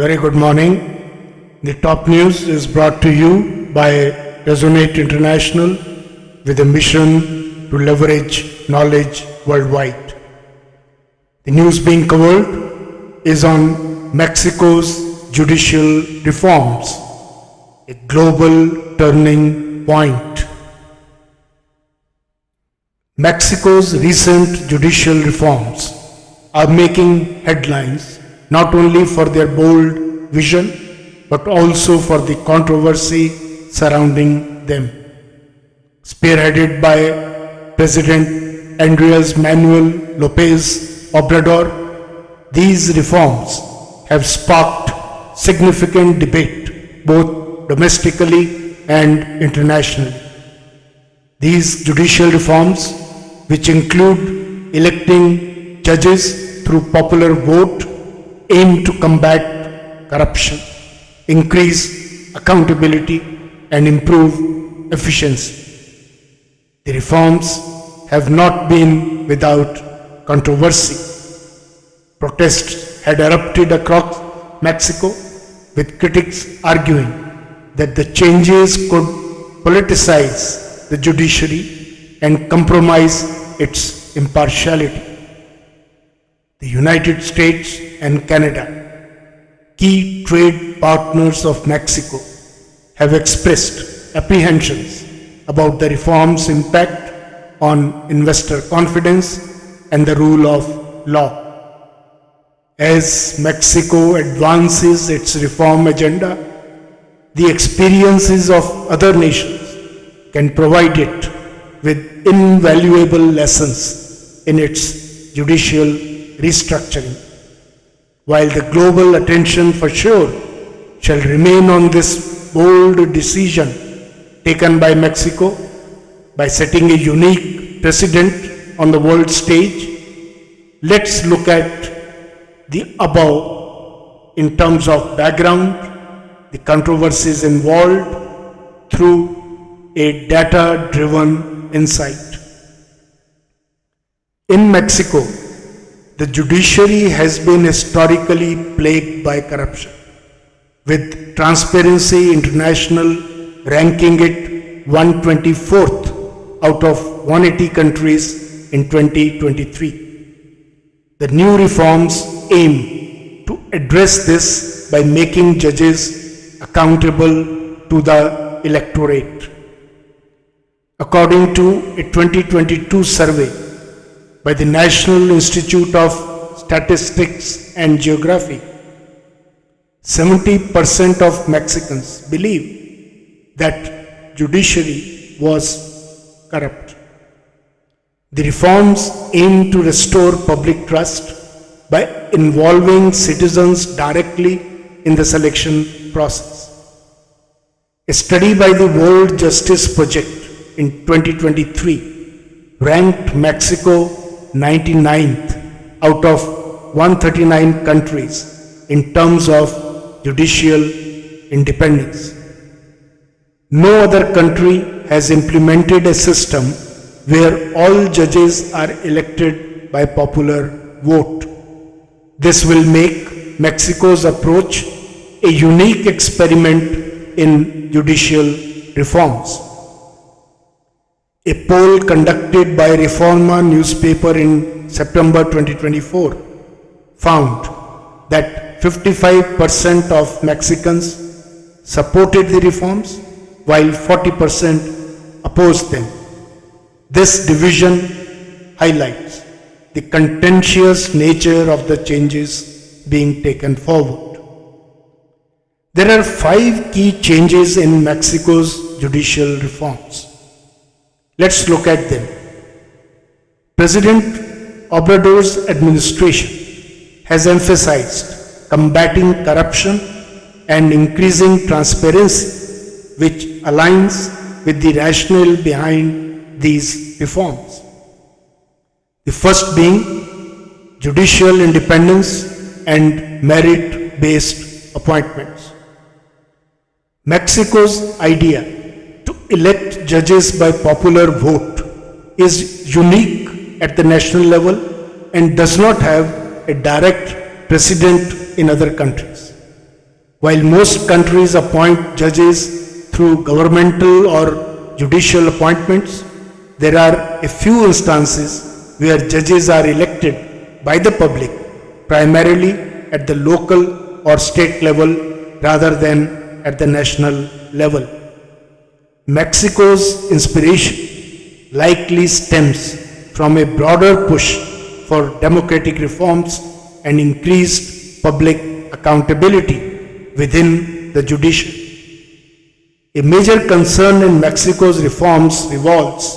very good morning. The top news is brought to you by Resonate International with a mission to leverage knowledge worldwide. The news being covered is on Mexico's judicial reforms, a global turning point. Mexico's recent judicial reforms are making headlines not only for their bold vision but also for the controversy surrounding them. Spearheaded by President Andres Manuel López Obrador, these reforms have sparked significant debate both domestically and internationally. These judicial reforms, which include electing judges through popular vote, aim to combat corruption, increase accountability, and improve efficiency. The reforms have not been without controversy. Protests had erupted across Mexico, with critics arguing that the changes could politicize the judiciary and compromise its impartiality. The United States and Canada, key trade partners of Mexico, have expressed apprehensions about the reform's impact on investor confidence and the rule of law. As Mexico advances its reform agenda, the experiences of other nations can provide it with invaluable lessons in its judicial restructuring. While the global attention for sure shall remain on this bold decision taken by Mexico by setting a unique precedent on the world stage, let's look at the above in terms of background, the controversies involved through a data-driven insight. In Mexico, the judiciary has been historically plagued by corruption, with Transparency International ranking it 124th out of 180 countries in 2023. The new reforms aim to address this by making judges accountable to the electorate. According to a 2022 survey by the National Institute of Statistics and Geography, 70% of Mexicans believe that judiciary was corrupt. The reforms aim to restore public trust by involving citizens directly in the selection process. A study by the World Justice Project in 2023 ranked Mexico 99th out of 139 countries in terms of judicial independence. No other country has implemented a system where all judges are elected by popular vote. This will make Mexico's approach a unique experiment in judicial reforms. A poll conducted by Reforma newspaper in September 2024 found that 55% of Mexicans supported the reforms while 40% opposed them. This division highlights the contentious nature of the changes being taken forward. There are 5 key changes in Mexico's judicial reforms. Let's look at them. President Obrador's administration has emphasized combating corruption and increasing transparency, which aligns with the rationale behind these reforms. The first being judicial independence and merit-based appointments. Mexico's idea to elect judges by popular vote is unique at the national level and does not have a direct precedent in other countries. While most countries appoint judges through governmental or judicial appointments, there are a few instances where judges are elected by the public, primarily at the local or state level rather than at the national level. Mexico's inspiration likely stems from a broader push for democratic reforms and increased public accountability within the judiciary. A major concern in Mexico's reforms revolves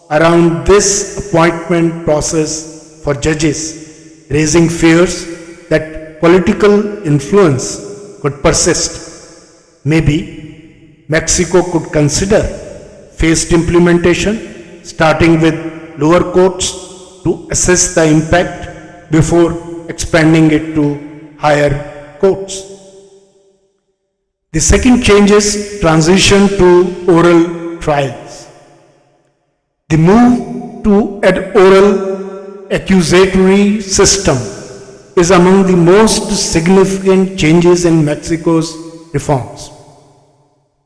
around this appointment process for judges, raising fears that political influence could persist. Maybe Mexico could consider phased implementation, starting with lower courts to assess the impact before expanding it to higher courts. The second change is transition to oral trials. The move to an oral accusatory system is among the most significant changes in Mexico's reforms.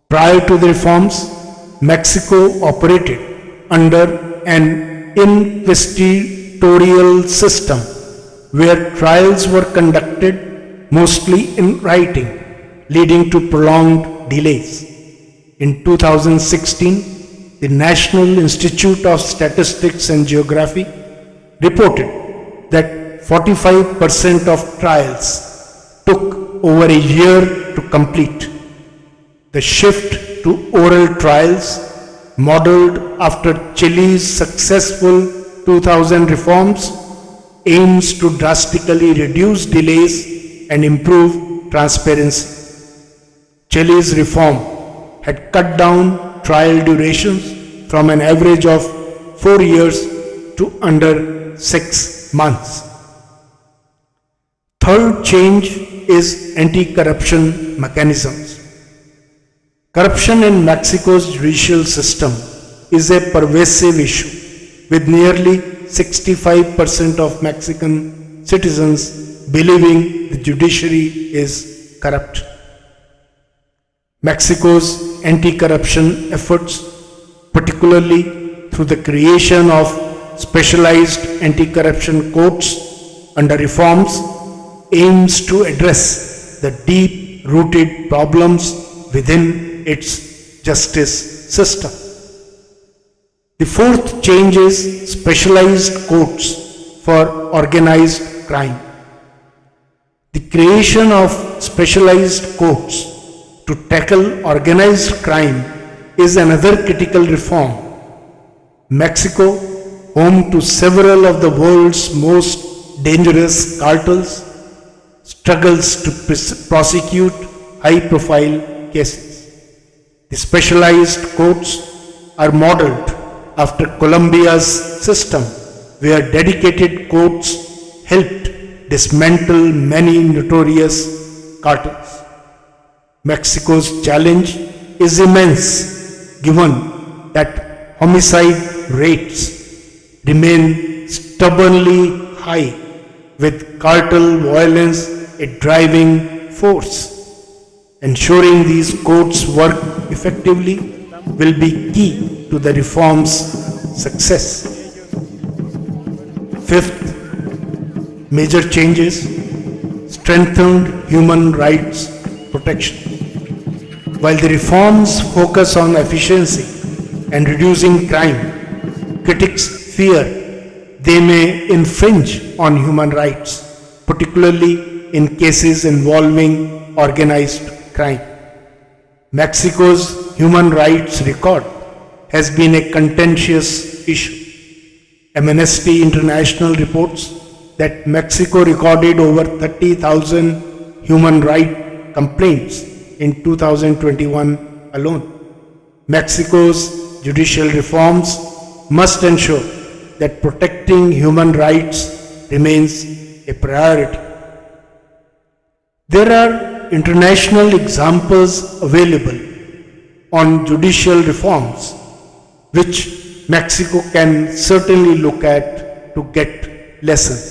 Prior to the reforms, Mexico operated under an inquisitorial system where trials were conducted mostly in writing, leading to prolonged delays. In 2016, the National Institute of Statistics and Geography reported that 45% of trials took over a year to complete. The shift to oral trials, modeled after Chile's successful 2000 reforms, aims to drastically reduce delays and improve transparency. Chile's reform had cut down trial durations from an average of 4 years to under 6 months. Third change is anti-corruption mechanisms. Corruption in Mexico's judicial system is a pervasive issue, with nearly 65% of Mexican citizens believing the judiciary is corrupt. Mexico's anti-corruption efforts, particularly through the creation of specialized anti-corruption courts under reforms, aims to address the deep-rooted problems within its justice system. The fourth change is specialized courts for organized crime. The creation of specialized courts to tackle organized crime is another critical reform. Mexico, home to several of the world's most dangerous cartels, struggles to prosecute high-profile cases. The specialized courts are modeled after Colombia's system, where dedicated courts helped dismantle many notorious cartels. Mexico's challenge is immense, given that homicide rates remain stubbornly high, with cartel violence a driving force. Ensuring these courts work effectively will be key to the reform's success. Fifth, major changes: strengthened human rights protection. While the reforms focus on efficiency and reducing crime, critics fear they may infringe on human rights, particularly in cases involving organized crime. Mexico's human rights record has been a contentious issue. Amnesty International reports that Mexico recorded over 30,000 human rights complaints in 2021 alone. Mexico's judicial reforms must ensure that protecting human rights remains a priority. There are international examples available on judicial reforms, which Mexico can certainly look at to get lessons.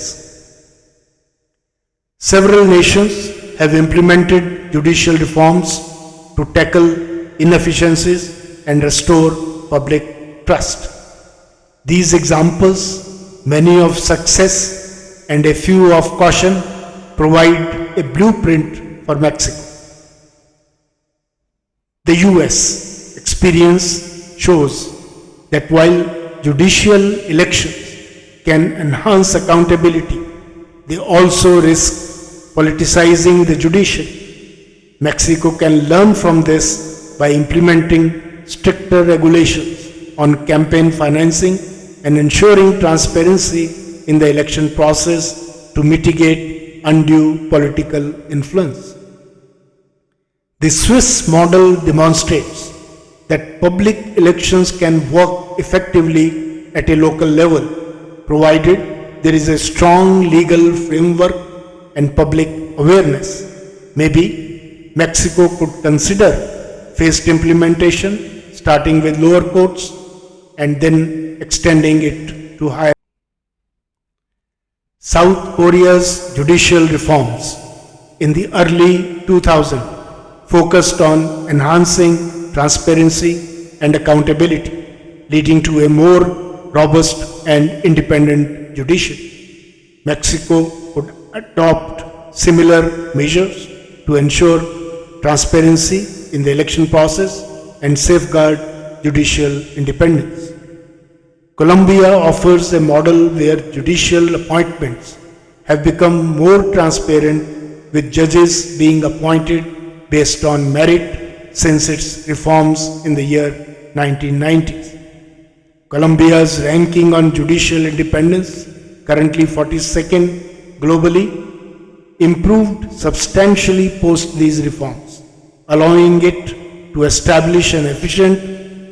Several nations have implemented judicial reforms to tackle inefficiencies and restore public trust. These examples, many of success and a few of caution, provide a blueprint for Mexico. The US experience shows that while judicial elections can enhance accountability, they also risk politicizing the judiciary. Mexico can learn from this by implementing stricter regulations on campaign financing and ensuring transparency in the election process to mitigate undue political influence. The Swiss model demonstrates that public elections can work effectively at a local level, provided there is a strong legal framework and public awareness. Maybe Mexico could consider phased implementation, starting with lower courts and then extending it to higher. South Korea's judicial reforms in the early 2000s focused on enhancing transparency and accountability, leading to a more robust and independent judiciary. Mexico could adopt similar measures to ensure transparency in the election process and safeguard judicial independence. Colombia offers a model where judicial appointments have become more transparent, with judges being appointed based on merit since its reforms in the year 1990s. Colombia's ranking on judicial independence, currently 42nd globally, improved substantially post these reforms, allowing it to establish an efficient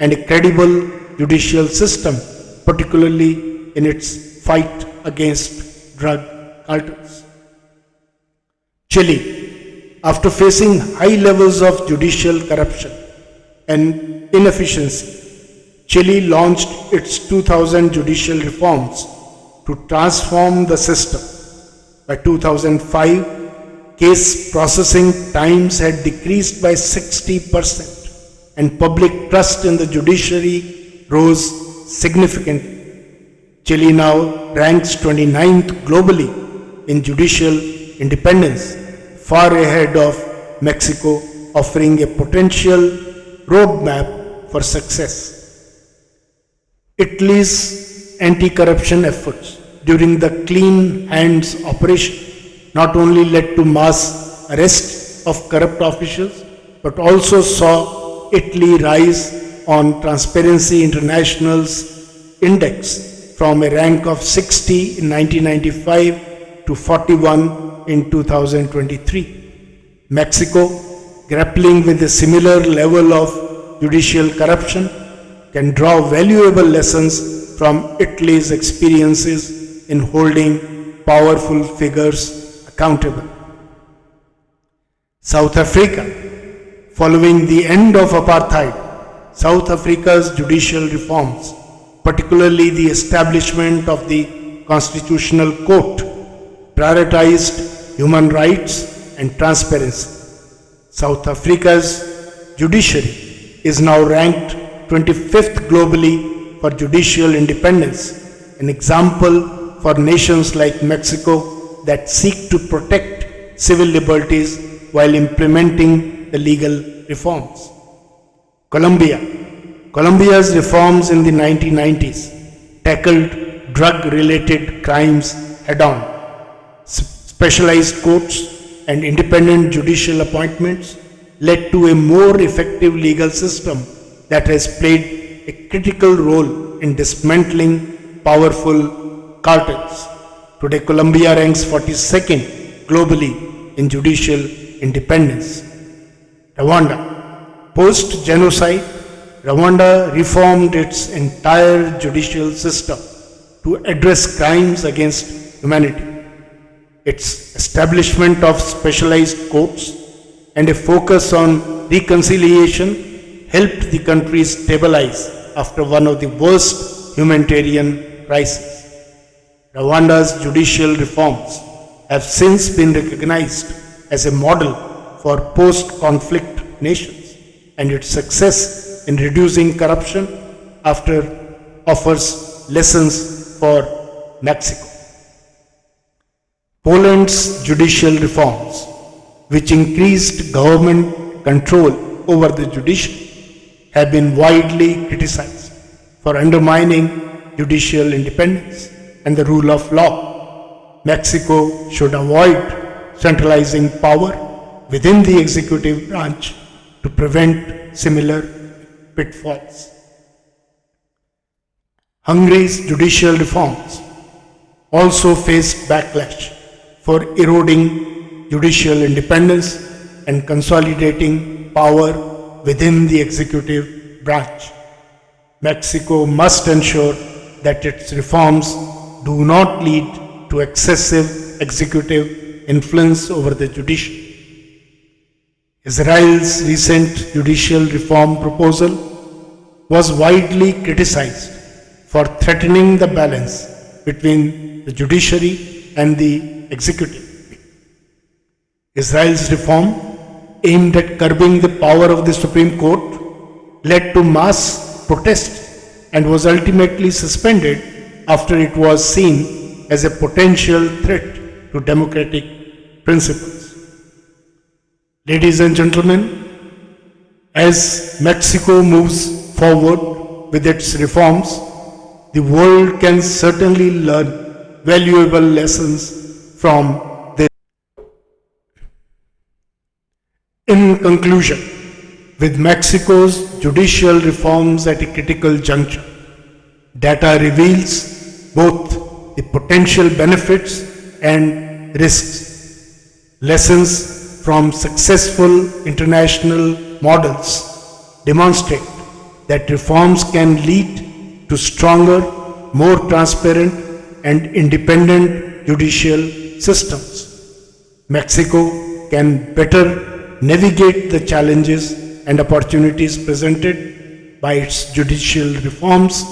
and a credible judicial system, particularly in its fight against drug cartels. Chile, after facing high levels of judicial corruption and inefficiency, Chile launched its 2000 judicial reforms to transform the system. By 2005, case processing times had decreased by 60% and public trust in the judiciary rose significantly. Chile now ranks 29th globally in judicial independence, far ahead of Mexico, offering a potential roadmap for success. Italy's anti-corruption efforts during the Clean Hands operation not only led to mass arrests of corrupt officials, but also saw Italy rise on Transparency International's index from a rank of 60 in 1995 to 41 in 2023. Mexico, grappling with a similar level of judicial corruption, can draw valuable lessons from Italy's experiences in holding powerful figures accountable. South Africa, following the end of apartheid, South Africa's judicial reforms, particularly the establishment of the Constitutional Court, prioritized human rights and transparency. South Africa's judiciary is now ranked 25th globally for judicial independence, an example for nations like Mexico that seek to protect civil liberties while implementing the legal reforms. Colombia's reforms in the 1990s tackled drug-related crimes head-on. Specialized courts and independent judicial appointments led to a more effective legal system that has played a critical role in dismantling powerful cartels. Today, Colombia ranks 42nd globally in judicial independence. Rwanda. Post-genocide, Rwanda reformed its entire judicial system to address crimes against humanity. Its establishment of specialized courts and a focus on reconciliation helped the country stabilize after one of the worst humanitarian crises. Rwanda's judicial reforms have since been recognized as a model for post-conflict nations, and its success in reducing corruption after offers lessons for Mexico. Poland's judicial reforms, which increased government control over the judiciary, have been widely criticized for undermining judicial independence and the rule of law. Mexico should avoid centralizing power within the executive branch to prevent similar pitfalls. Hungary's judicial reforms also faced backlash for eroding judicial independence and consolidating power within the executive branch. Mexico must ensure that its reforms do not lead to excessive executive influence over the judiciary. Israel's recent judicial reform proposal was widely criticized for threatening the balance between the judiciary and the executive. Israel's reform, aimed at curbing the power of the Supreme Court, led to mass protest and was ultimately suspended after it was seen as a potential threat to democratic principles. Ladies and gentlemen, as Mexico moves forward with its reforms, the world can certainly learn valuable lessons from this. In conclusion, with Mexico's judicial reforms at a critical juncture, data reveals both the potential benefits and risks. Lessons from successful international models demonstrate that reforms can lead to stronger, more transparent, and independent judicial systems. Mexico can better navigate the challenges and opportunities presented by its judicial reforms,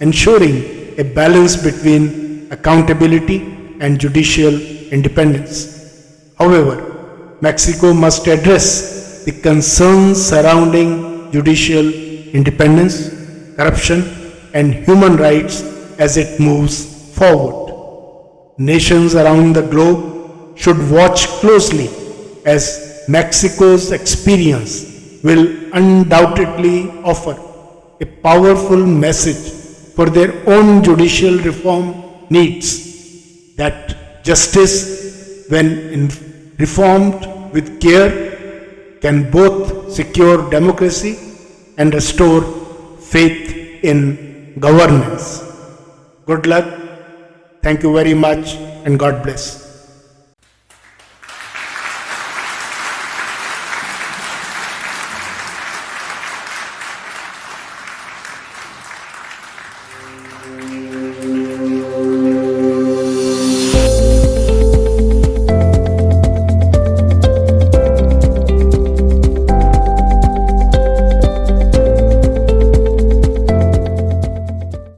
ensuring a balance between accountability and judicial independence. However, Mexico must address the concerns surrounding judicial independence, corruption, and human rights as it moves forward. Nations around the globe should watch closely, as Mexico's experience will undoubtedly offer a powerful message for their own judicial reform needs, that justice, when reformed with care, can both secure democracy and restore faith in governance. Good luck. Thank you very much, and God bless.